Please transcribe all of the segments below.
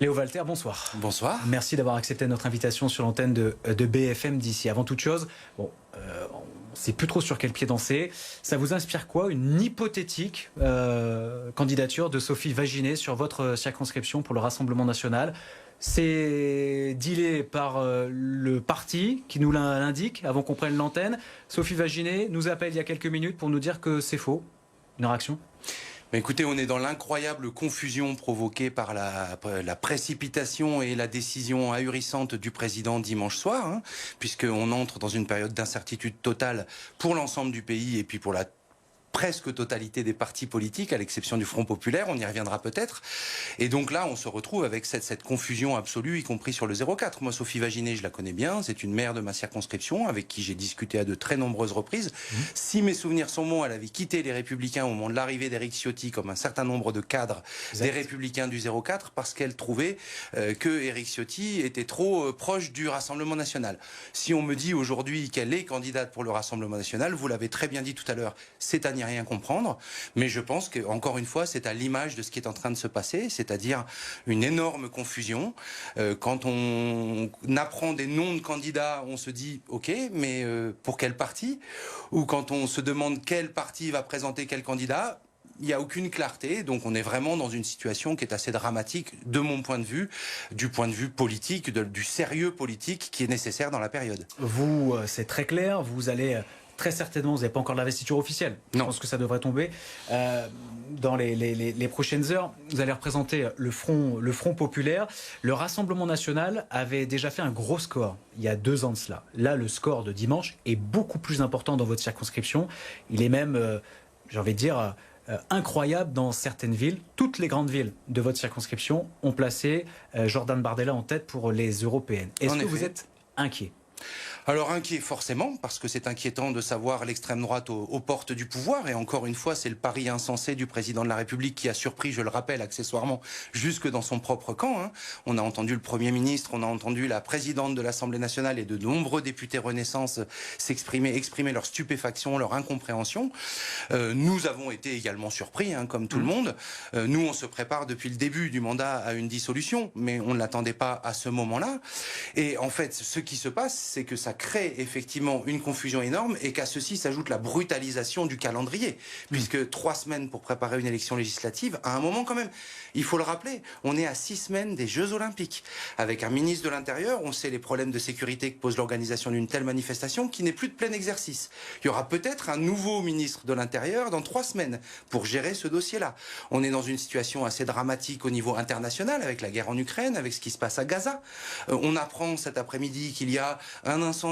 Léo Walter, bonsoir. Bonsoir. Merci d'avoir accepté notre invitation sur l'antenne de BFM d'ici. Avant toute chose, on ne sait plus trop sur quel pied danser. Ça vous inspire quoi, une hypothétique candidature de Sophie Waginet sur votre circonscription pour le Rassemblement national? C'est dealé par le parti qui nous l'indique avant qu'on prenne l'antenne. Sophie Waginet nous appelle il y a quelques minutes pour nous dire que c'est faux. Une réaction? Mais écoutez, on est dans l'incroyable confusion provoquée par la précipitation et la décision ahurissante du président dimanche soir, puisqu'on entre dans une période d'incertitude totale pour l'ensemble du pays et puis pour la presque totalité des partis politiques, à l'exception du Front Populaire, on y reviendra peut-être. Et donc là, on se retrouve avec cette confusion absolue, y compris sur le 04. Moi, Sophie Waginet, je la connais bien, c'est une maire de ma circonscription, avec qui j'ai discuté à de très nombreuses reprises. Si mes souvenirs sont bons, elle avait quitté les Républicains au moment de l'arrivée d'Éric Ciotti, comme un certain nombre de cadres des Républicains du 04, parce qu'elle trouvait que Éric Ciotti était trop proche du Rassemblement national. Si on me dit aujourd'hui qu'elle est candidate pour le Rassemblement national, vous l'avez très bien dit tout à l'heure, c'est à n'y rien comprendre, mais je pense que encore une fois c'est à l'image de ce qui est en train de se passer, c'est-à-dire une énorme confusion. Quand on apprend des noms de candidats, on se dit ok, mais pour quel parti? Ou quand on se demande quel parti va présenter quel candidat, il n'y a aucune clarté, donc on est vraiment dans une situation qui est assez dramatique de mon point de vue, du point de vue politique, du sérieux politique qui est nécessaire dans la période. Vous, c'est très clair, vous allez très certainement, vous n'avez pas encore l'investiture officielle. Non. Je pense que ça devrait tomber dans les prochaines heures. Vous allez représenter le Front populaire. Le Rassemblement national avait déjà fait un gros score il y a 2 ans de cela. Là, le score de dimanche est beaucoup plus important dans votre circonscription. Il est même, j'ai envie de dire, incroyable dans certaines villes. Toutes les grandes villes de votre circonscription ont placé Jordan Bardella en tête pour les européennes. Est-ce que vous êtes inquiet? Alors inquiet forcément, parce que c'est inquiétant de savoir l'extrême droite aux portes du pouvoir, et encore une fois c'est le pari insensé du président de la République qui a surpris, je le rappelle accessoirement, jusque dans son propre camp. On a entendu le Premier ministre, on a entendu la présidente de l'Assemblée nationale et de nombreux députés Renaissance exprimer leur stupéfaction, leur incompréhension. Nous avons été également surpris, comme tout le monde. Nous on se prépare depuis le début du mandat à une dissolution, mais on ne l'attendait pas à ce moment-là. Et en fait ce qui se passe, c'est que ça crée effectivement une confusion énorme et qu'à ceci s'ajoute la brutalisation du calendrier, puisque 3 semaines pour préparer une élection législative, à un moment quand même, il faut le rappeler, on est à 6 semaines des Jeux Olympiques. Avec un ministre de l'Intérieur, on sait les problèmes de sécurité que pose l'organisation d'une telle manifestation qui n'est plus de plein exercice. Il y aura peut-être un nouveau ministre de l'Intérieur dans 3 semaines pour gérer ce dossier-là. On est dans une situation assez dramatique au niveau international avec la guerre en Ukraine, avec ce qui se passe à Gaza. On apprend cet après-midi qu'il y a un incendie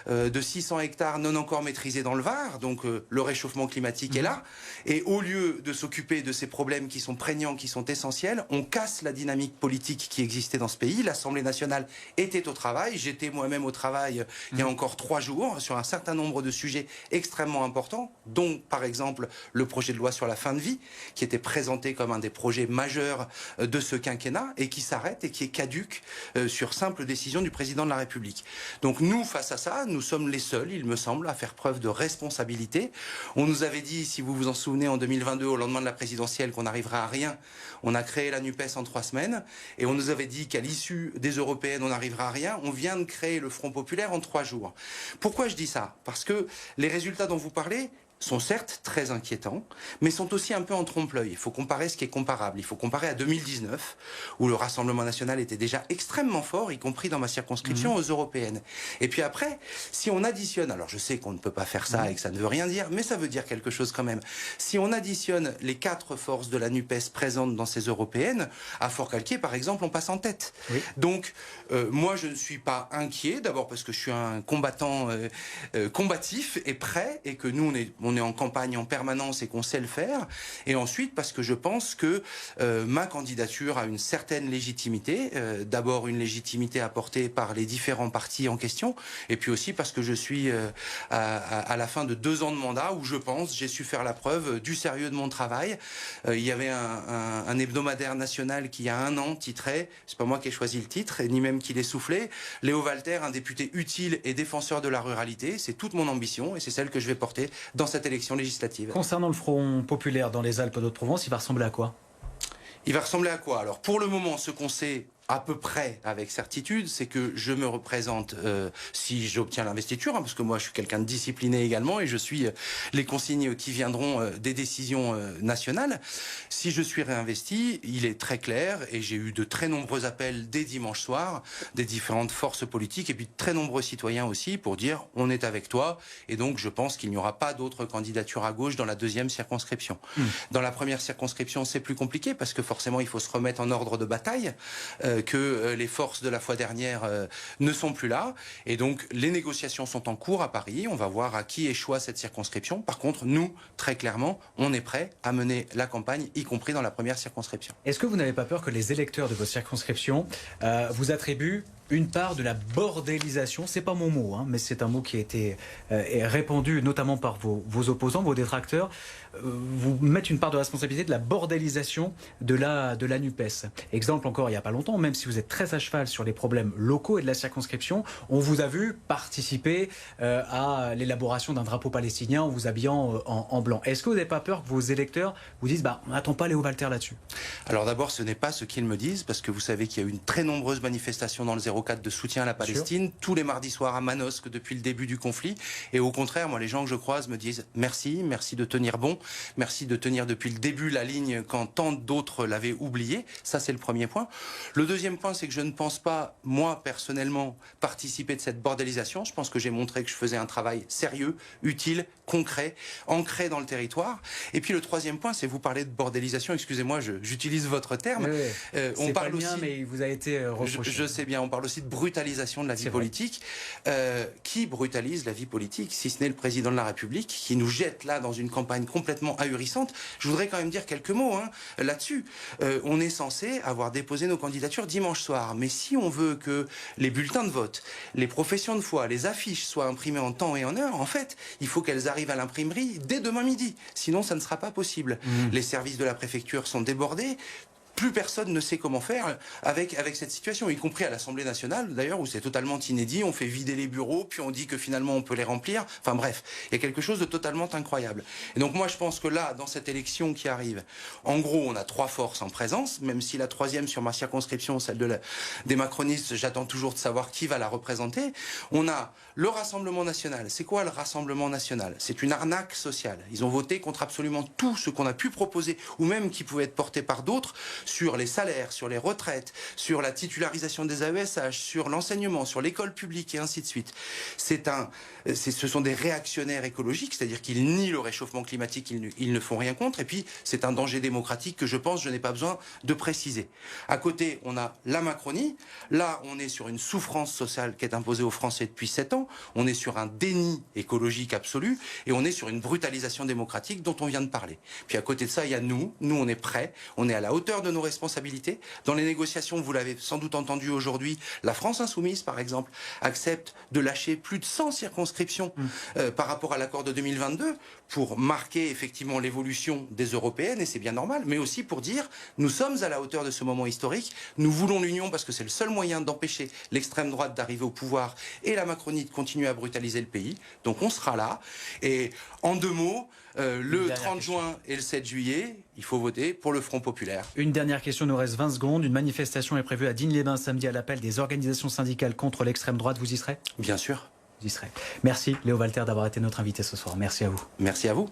de 600 hectares non encore maîtrisé dans le Var, donc le réchauffement climatique est là, et au lieu de s'occuper de ces problèmes qui sont prégnants, qui sont essentiels, on casse la dynamique politique qui existait dans ce pays. L'Assemblée nationale était au travail, j'étais moi-même au travail il y a encore 3 jours sur un certain nombre de sujets extrêmement importants, dont par exemple le projet de loi sur la fin de vie, qui était présenté comme un des projets majeurs de ce quinquennat, et qui s'arrête et qui est caduque sur simple décision du président de la République. Donc nous, face à ça, nous sommes les seuls, il me semble, à faire preuve de responsabilité. On nous avait dit, si vous vous en souvenez, en 2022, au lendemain de la présidentielle, qu'on n'arriverait à rien. On a créé la NUPES en 3 semaines, et on nous avait dit qu'à l'issue des européennes, on n'arrivera à rien. On vient de créer le Front populaire en 3 jours. Pourquoi je dis ça? Parce que les résultats dont vous parlez sont certes très inquiétants, mais sont aussi un peu en trompe-l'œil. Il faut comparer ce qui est comparable. Il faut comparer à 2019, où le Rassemblement national était déjà extrêmement fort, y compris dans ma circonscription aux européennes. Et puis après, si on additionne, alors je sais qu'on ne peut pas faire ça et que ça ne veut rien dire, mais ça veut dire quelque chose quand même. Si on additionne les 4 forces de la NUPES présentes dans ces européennes, à Fort-Calquier, par exemple, on passe en tête. Oui. Donc, moi, je ne suis pas inquiet, d'abord parce que je suis un combattant combatif et prêt, et que nous, on est en campagne en permanence et qu'on sait le faire, et ensuite parce que je pense que ma candidature a une certaine légitimité, d'abord une légitimité apportée par les différents partis en question, et puis aussi parce que je suis à la fin de 2 ans de mandat où je pense j'ai su faire la preuve du sérieux de mon travail. Il y avait un hebdomadaire national qui il y a 1 an titrait, c'est pas moi qui ai choisi le titre, ni même qui l'ai soufflé, Léo Walter, un député utile et défenseur de la ruralité. C'est toute mon ambition et c'est celle que je vais porter dans cette élection législative. Concernant le Front populaire dans les Alpes d'Haute-Provence, il va ressembler à quoi? Il va ressembler à quoi? Alors pour le moment, ce qu'on sait à peu près avec certitude, c'est que je me représente si j'obtiens l'investiture, hein, parce que moi je suis quelqu'un de discipliné également et je suis les consignes qui viendront des décisions nationales. Si je suis réinvesti, il est très clair, et j'ai eu de très nombreux appels dès dimanche soir des différentes forces politiques et puis de très nombreux citoyens aussi pour dire on est avec toi, et donc je pense qu'il n'y aura pas d'autres candidatures à gauche dans la deuxième circonscription. Dans la première circonscription, c'est plus compliqué parce que forcément il faut se remettre en ordre de bataille. Que les forces de la fois dernière ne sont plus là. Et donc, les négociations sont en cours à Paris. On va voir à qui échoit cette circonscription. Par contre, nous, très clairement, on est prêt à mener la campagne, y compris dans la première circonscription. Est-ce que vous n'avez pas peur que les électeurs de votre circonscription vous attribuent une part de la bordélisation? C'est pas mon mot, hein, mais c'est un mot qui a été répandu notamment par vos opposants, vos détracteurs. Vous mettez une part de responsabilité de la bordélisation de la NUPES. Exemple encore il n'y a pas longtemps, même si vous êtes très à cheval sur les problèmes locaux et de la circonscription, on vous a vu participer à l'élaboration d'un drapeau palestinien en vous habillant en blanc. Est-ce que vous n'avez pas peur que vos électeurs vous disent on n'attend pas Léo Walter là-dessus? Alors d'abord, ce n'est pas ce qu'ils me disent, parce que vous savez qu'il y a eu une très nombreuse manifestation dans le 04 de soutien à la Palestine, tous les mardis soirs à Manosque depuis le début du conflit. Et au contraire, moi, les gens que je croise me disent merci de tenir bon, merci de tenir depuis le début la ligne quand tant d'autres l'avaient oublié. Ça, c'est le premier point. Le deuxième point, c'est que je ne pense pas, moi, personnellement, participer de cette bordélisation. Je pense que j'ai montré que je faisais un travail sérieux, utile, concret, ancré dans le territoire. Et puis le troisième point, c'est vous parlez de bordélisation. Excusez-moi, j'utilise votre terme. Oui. On parle pas le mien, aussi, mais il vous a été reproché. Je sais bien, on parle aussi de brutalisation de la vie politique. Qui brutalise la vie politique, si ce n'est le président de la République, qui nous jette là dans une campagne complètement ahurissante? Je voudrais quand même dire quelques mots là-dessus. On est censé avoir déposé nos candidatures dimanche soir, mais si on veut que les bulletins de vote, les professions de foi, les affiches soient imprimées en temps et en heure, en fait, il faut qu'elles arrivent à l'imprimerie dès demain midi. Sinon, ça ne sera pas possible. Les services de la préfecture sont débordés. Plus personne ne sait comment faire avec cette situation, y compris à l'Assemblée nationale, d'ailleurs, où c'est totalement inédit. On fait vider les bureaux, puis on dit que finalement on peut les remplir. Enfin bref, il y a quelque chose de totalement incroyable. Et donc moi, je pense que là, dans cette élection qui arrive, en gros, on a 3 forces en présence, même si la troisième sur ma circonscription, celle des macronistes, j'attends toujours de savoir qui va la représenter. On a le Rassemblement national. C'est quoi le Rassemblement national? C'est une arnaque sociale. Ils ont voté contre absolument tout ce qu'on a pu proposer, ou même qui pouvait être porté par d'autres, sur les salaires, sur les retraites, sur la titularisation des AESH, sur l'enseignement, sur l'école publique et ainsi de suite. Ce sont des réactionnaires écologiques, c'est-à-dire qu'ils nient le réchauffement climatique, ils ne font rien contre, et puis c'est un danger démocratique que je n'ai pas besoin de préciser. À côté, on a la Macronie. Là, on est sur une souffrance sociale qui est imposée aux Français depuis 7 ans. On est sur un déni écologique absolu, et on est sur une brutalisation démocratique dont on vient de parler. Puis à côté de ça, il y a nous. Nous, on est prêts, on est à la hauteur de nos responsabilités. Dans les négociations, vous l'avez sans doute entendu aujourd'hui, la France insoumise, par exemple, accepte de lâcher plus de 100 circonscriptions par rapport à l'accord de 2022 pour marquer effectivement l'évolution des européennes, et c'est bien normal, mais aussi pour dire nous sommes à la hauteur de ce moment historique, nous voulons l'union parce que c'est le seul moyen d'empêcher l'extrême droite d'arriver au pouvoir et la Macronie de continuer à brutaliser le pays. Donc on sera là, et en 2 mots, le 30 juin et le 7 juillet, il faut voter pour le Front populaire. Une dernière question, il nous reste 20 secondes. Une manifestation est prévue à Digne-les-Bains samedi à l'appel des organisations syndicales contre l'extrême droite. Vous y serez? Bien sûr. Vous y serez. Merci Léo Walter d'avoir été notre invité ce soir. Merci à vous. Merci à vous.